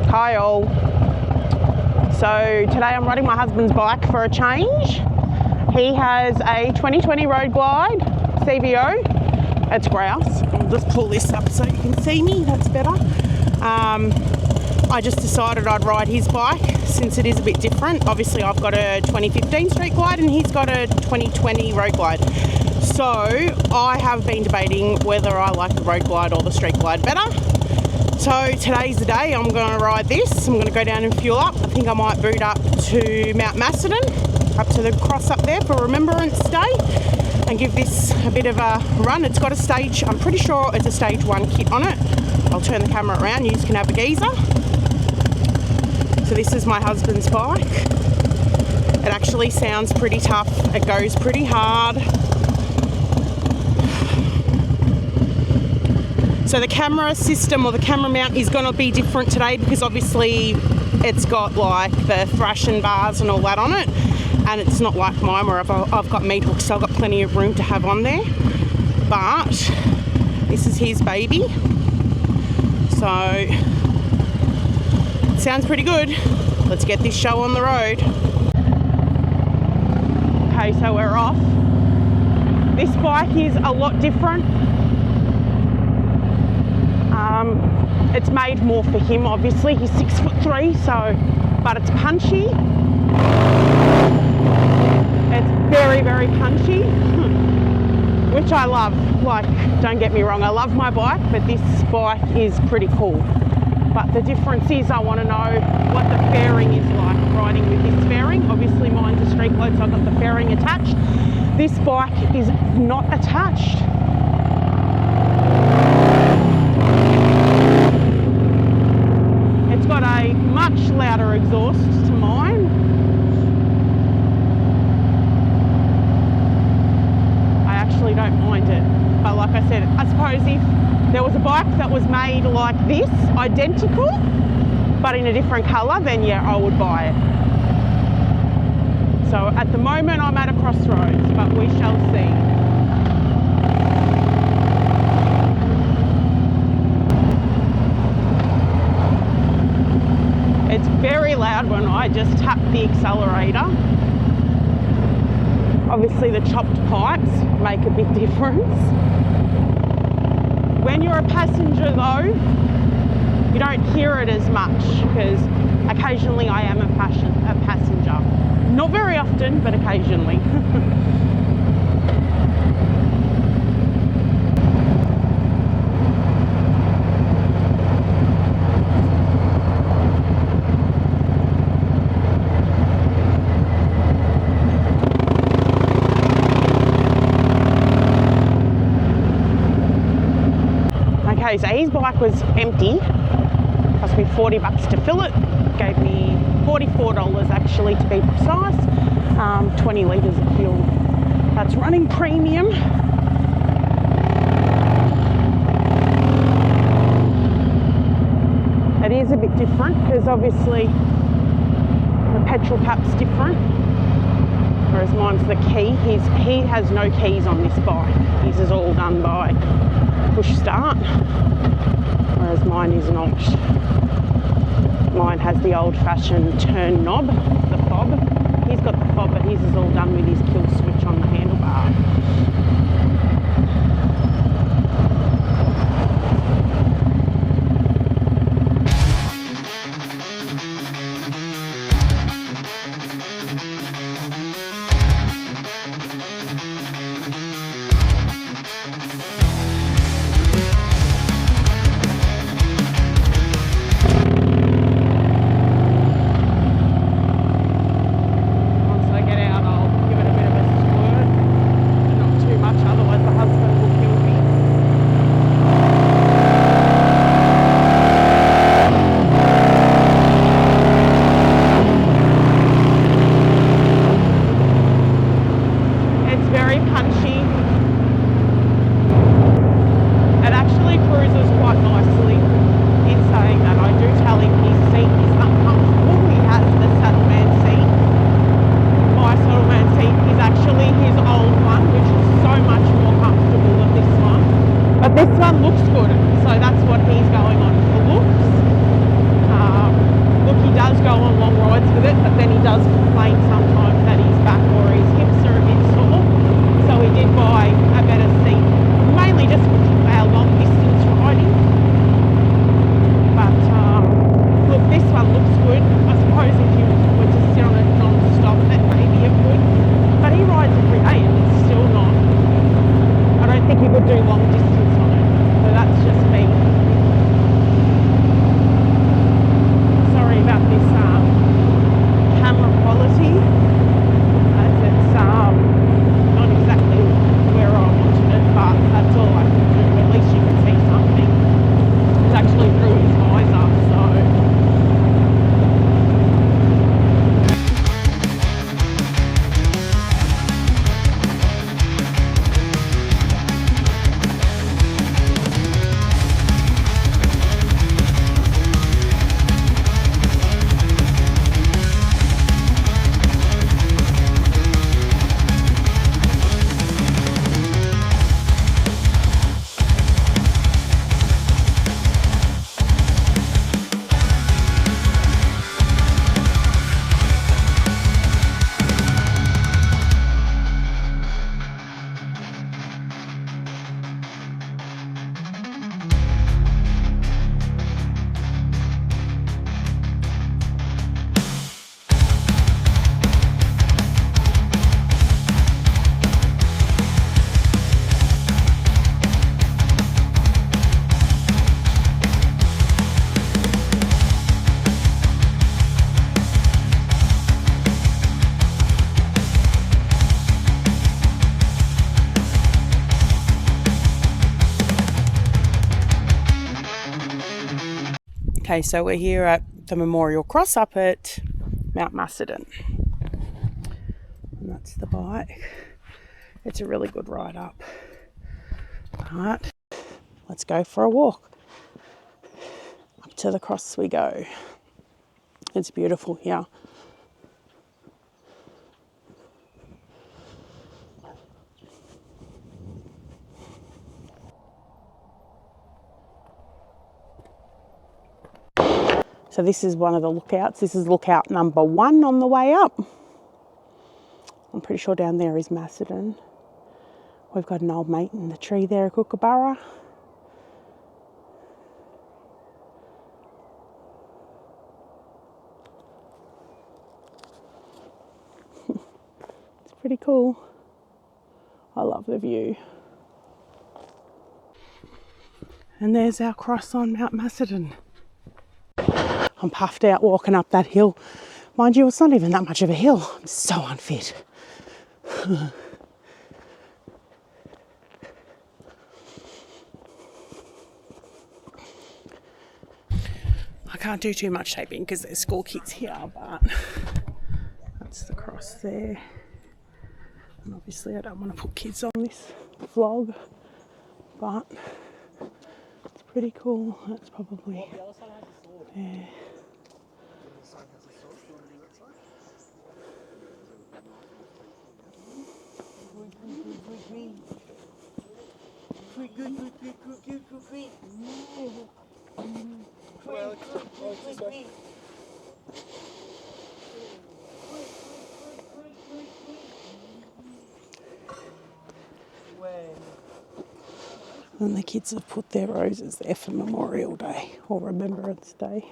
Kyle. So today I'm riding my husband's bike for a change. He has a 2020 Road Glide CVO. It's grouse. I'll just pull this up so you can see me. That's better. I just decided I'd ride his bike since it is a bit different. Obviously I've got a 2015 Street Glide and he's got a 2020 Road Glide. So I have been debating whether I like the Road Glide or the Street Glide better. So today's the day. I'm going to ride this. I'm going to go down and fuel up. I think I might boot up to Mt Macedon, up to the cross up there for Remembrance Day, and give this a bit of a run. It's got a stage, I'm pretty sure it's a stage 1 kit on it. I'll turn the camera around, you can have a geezer. So this is my husband's bike. It actually sounds pretty tough. It goes pretty hard. So the camera system or the camera mount is going to be different today because obviously it's got like the thrashing bars and all that on it, and it's not like mine where I've got meat hooks, so I've got plenty of room to have on there. But this is his baby, so it sounds pretty good. Let's get this show on the road. Okay, so we're off. This bike is a lot different. It's made more for him, obviously. He's 6'3", so, but it's punchy. It's very, very punchy, which I love. Like, don't get me wrong, I love my bike, but this bike is pretty cool. But the difference is I want to know what the fairing is like riding with this fairing. Obviously mine's a Street Glide, so I've got the fairing attached. This bike is not attached. It's got a much louder exhaust to mine. I actually don't mind it. But like I said, I suppose if there was a bike that was made like this, identical, but in a different colour, then yeah, I would buy it. So at the moment I'm at a crossroads, but we shall see. It's very loud when I just tap the accelerator. Obviously the chopped pipes make a big difference. When you're a passenger though, you don't hear it as much because occasionally I am a passenger. Not very often, but occasionally. Okay, so his bike was empty. Cost me $40 to fill it. Gave me $44 actually to be precise. 20 litres of fuel. That's running premium. It is a bit different because obviously the petrol cap's different. Whereas mine's the key. He has no keys on this bike. His is all done by push start, whereas mine is not. Mine has the old-fashioned turn knob, the fob. He's got the fob, but his is all done with his kill switch on the handlebar. Okay, so we're here at the Memorial Cross up at Mt Macedon. And that's the bike. It's a really good ride up. Alright, let's go for a walk. Up to the cross we go. It's beautiful here. So this is one of the lookouts. This is lookout number 1 on the way up. I'm pretty sure down there is Macedon. We've got an old mate in the tree there, a kookaburra. It's pretty cool. I love the view. And there's our cross on Mt Macedon. I'm puffed out walking up that hill. Mind you, it's not even that much of a hill. I'm so unfit. I can't do too much taping because there's school kids here, but that's the cross there. And obviously I don't want to put kids on this vlog, but it's pretty cool. That's probably there. And the kids have put their roses there for Memorial Day or Remembrance Day.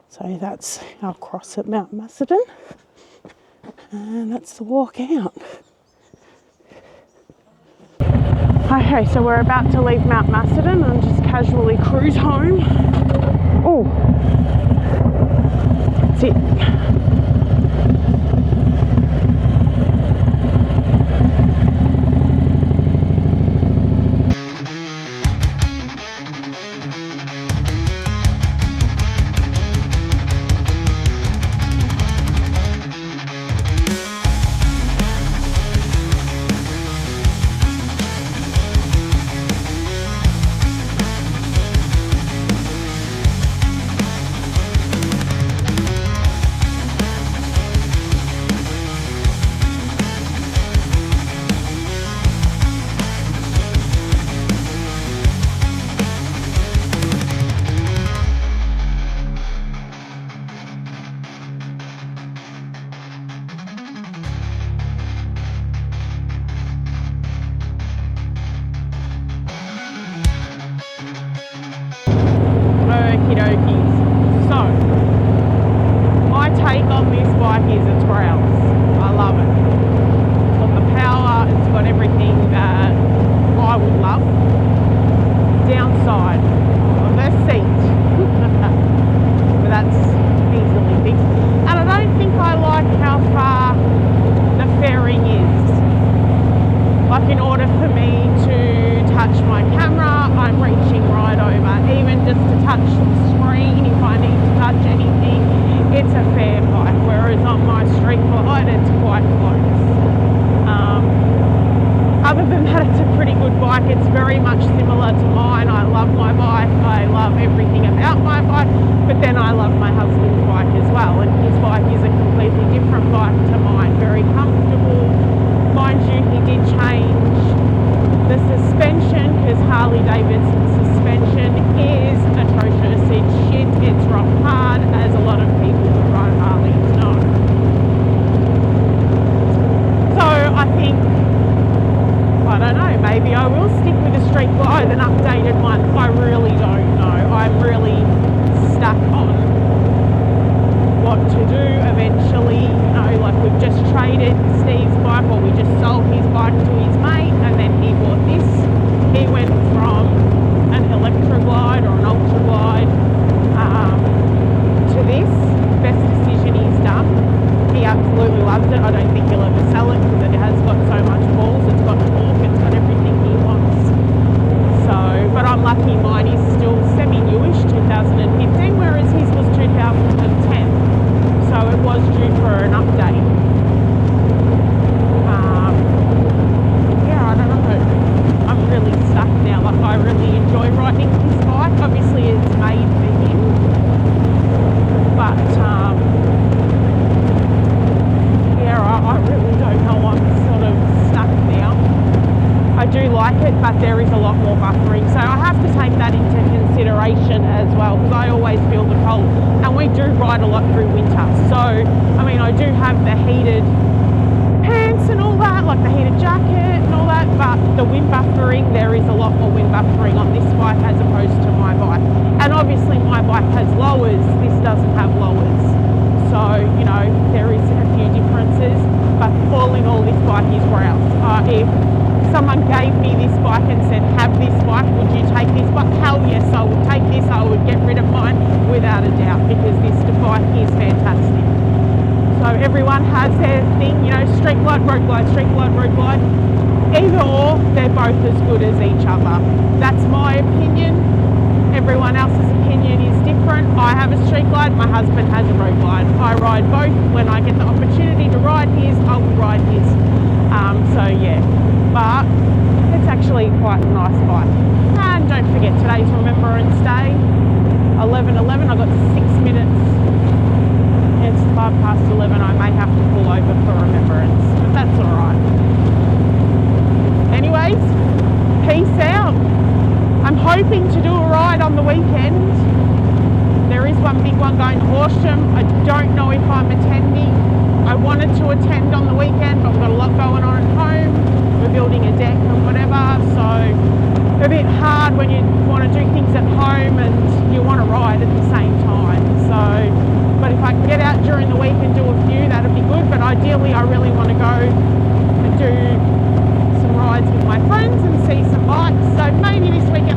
So that's our cross at Mt Macedon. And that's the walk out. Okay, so we're about to leave Mt Macedon and just casually cruise home. Oh, that's it. Okie dokies. So, my take on this bike is it's grouse. I love it. It's got the power, it's got everything that I would love. Downside of the seat. But that's easily fixed. And I don't think I like how far the fairing is. Like in order for me to touch my camera, I'm reaching right over. Even just to touch the screen, if I need to touch anything, it's a fair bike. Whereas on my street glide, it's quite close. Other than that, it's a pretty good bike. It's very much similar to mine. I love my bike. I love everything about my bike. But then I love my husband's bike as well. And his bike is a completely different bike to mine. Very comfortable. Mind you, he did change the suspension because Harley Davidson suspension is atrocious. It's shit. It's rock hard, as a lot of people who ride Harleys know. So I think, I don't know, maybe I will stick with a street glide, an updated one. I really don't know. I'm really stuck on what to do eventually. You know, like we've just traded Steve's bike, or we just sold his bike to his mate, and then he bought this. He went from an electro glide or an ultra glide to this. Best decision he's done. He absolutely loves it. I don't think he'll ever sell it because it has got so much balls. It's got torque. It's got everything he wants. really enjoy riding his bike. Obviously it's made for him, but yeah, I really don't know. I'm sort of stuck now. I do like it, but there is a lot more buffering, so I have to take that into consideration as well, because I always feel the cold, and we do ride a lot through winter. So I mean, I do have the heated pants and all that, like the heated jacket and all that, but the wind buffering, there is a lot more wind buffering on this bike as opposed to my bike. And obviously my bike has lowers, this doesn't have lowers, so you know, there is a few differences, but all in all, this bike is grouse. If someone gave me this bike and said, have this bike, would you take this bike? Hell yes, I would take this. I would get rid of mine without a doubt, because this bike is fantastic. So everyone has their thing, you know, street glide, road glide, street glide, road glide. Either or, they're both as good as each other. That's my opinion. Everyone else's opinion is different. I have a street glide, my husband has a road glide. I ride both. When I get the opportunity to ride his, I will ride his. So yeah, but it's actually quite a nice bike. And don't forget, today's Remembrance Day, 11:11. I've got 6 minutes. It's 11:05. I may have to pull over for Remembrance, but that's all right. Anyways, peace out. I'm hoping to do a ride on the weekend. There is one big one going to Horsham. I don't know if I'm attending. I wanted to attend on the weekend, but we've got a lot going on at home. We're building a deck and whatever, so a bit hard when you want to do things at home and you want to ride at the same time. So, but if I can get out during the week and do a few, that'd be good. But ideally, I really want to go and do some rides with my friends and see some bikes. So maybe this weekend